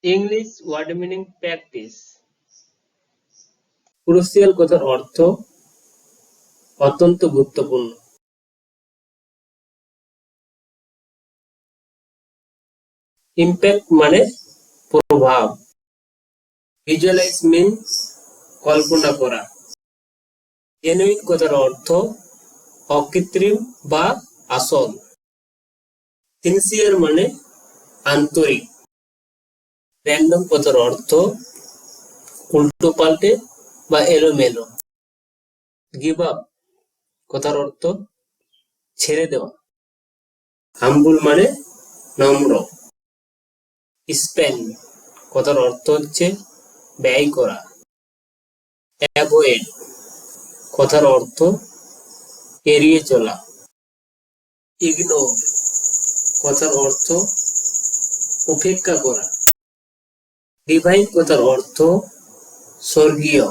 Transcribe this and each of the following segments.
English word meaning practice. Crucial কথার অর্থ অত্যন্ত গুরুত্বপূর্ণ। ইম্প্যাক্ট মানে প্রভাব। ভিজুয়ালাইজ মিন্স কল্পনা করা। জেনুইন কথার অর্থ অকৃত্রিম বা আসল। সিনসিয়ার মানে আন্তরিক। র্যান্ডম কথার অর্থ উল্টো পাল্টে বা এলোমেলো। গিভ আপ কথার অর্থ ছেড়ে দেওয়া। হাম্বল মানে নম্র। স্পেন্ড কথার অর্থ হচ্ছে ব্যয় করা। অ্যাভয়েড কথার অর্থ এড়িয়ে চলা। ইগনোর কথার অর্থ উপেক্ষা করা। ডিভাইন কথার অর্থ স্বর্গীয়।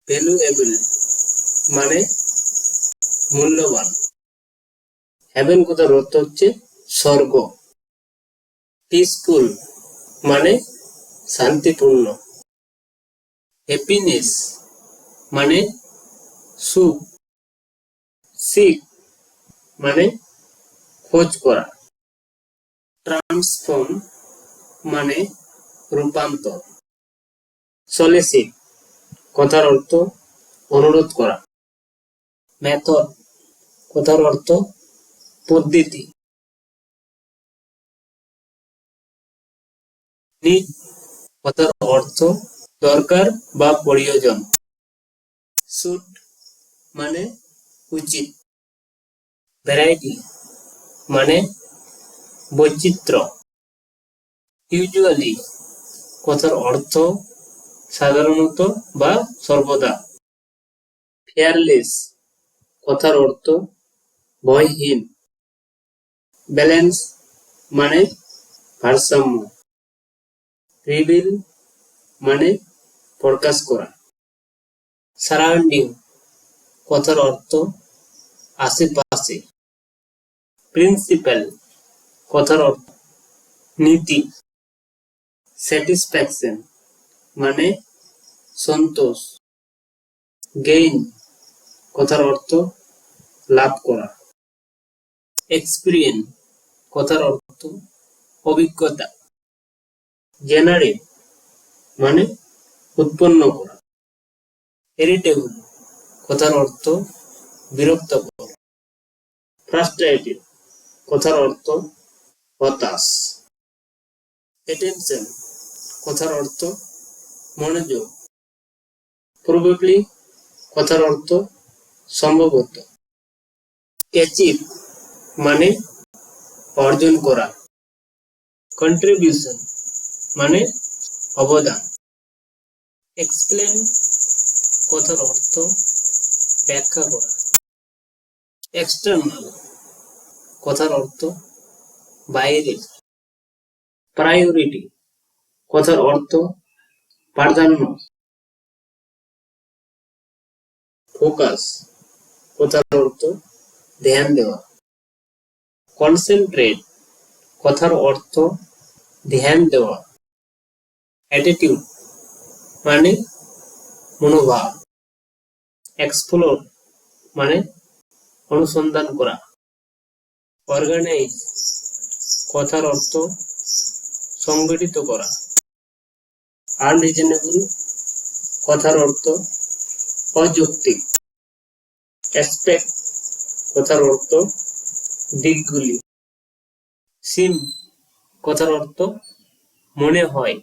ভ্যালুয়েবল মানে মূল্যবান। হেভেন কথার অর্থ হচ্ছে স্বর্গ। পিসফুল মানে শান্তিপূর্ণ। হ্যাপিনেস মানে সুখ। সিক মানে খোঁজ করা। ট্রান্সফর্ম মানে রূপান্তর। সলিসিট কথার অর্থ অনুরোধ করা। মেথড কথার অর্থ পদ্ধতি। নিড কথার অর্থ দরকার বা প্রয়োজন। শুড মানে উচিত। ভ্যারাইটি মানে বৈচিত্র্য। ইউজুয়ালি কথার অর্থ সাধারণত বা সর্বদা। ফেয়ারলেস কথার অর্থ ভয়হীন। ব্যালেন্স মানে ভারসাম্য। রিভিল মানে প্রকাশ করা। সারাউন্ডিং কথার অর্থ আশেপাশে। প্রিন্সিপাল কথার অর্থ নীতি। স্যাটিসফ্যাকশন মানে সন্তোষ। গেইন কথার অর্থ লাভ করা। এক্সপিরিয়েন্স কথার অর্থ অভিজ্ঞতা। জেনারেট মানে উৎপন্ন করা। ইরিটেবল কথার অর্থ বিরক্তকর। ফ্রাস্ট্রেটেড কথার অর্থ হতাশ। অ্যাটেনশন কথার অর্থ মনোযোগ। প্রবাবলি কথার অর্থ সম্ভবত। অ্যাচিভ মানে অর্জন করা। কন্ট্রিবিউশন মানে অবদান। এক্সপ্লেন কথার অর্থ ব্যাখ্যা করা। এক্সটার্নাল কথার অর্থ বাইরে। প্রায়োরিটি কথার অর্থ প্রাধান্য। ফোকাস কথার অর্থ ধ্যান দেওয়া। কনসেন্ট্রেট কথার অর্থ ধ্যান দেওয়া। অ্যাটিটিউড মানে মনোভাব। এক্সপ্লোর মানে অনুসন্ধান করা। অর্গানাইজ কথার অর্থ সংগঠিত করা। আনরিজনেবল কথার অর্থ অযৌক্তিক। অ্যাসপেক্ট কথার অর্থ দিকগুলি। সিম কথার অর্থ মনে হয়।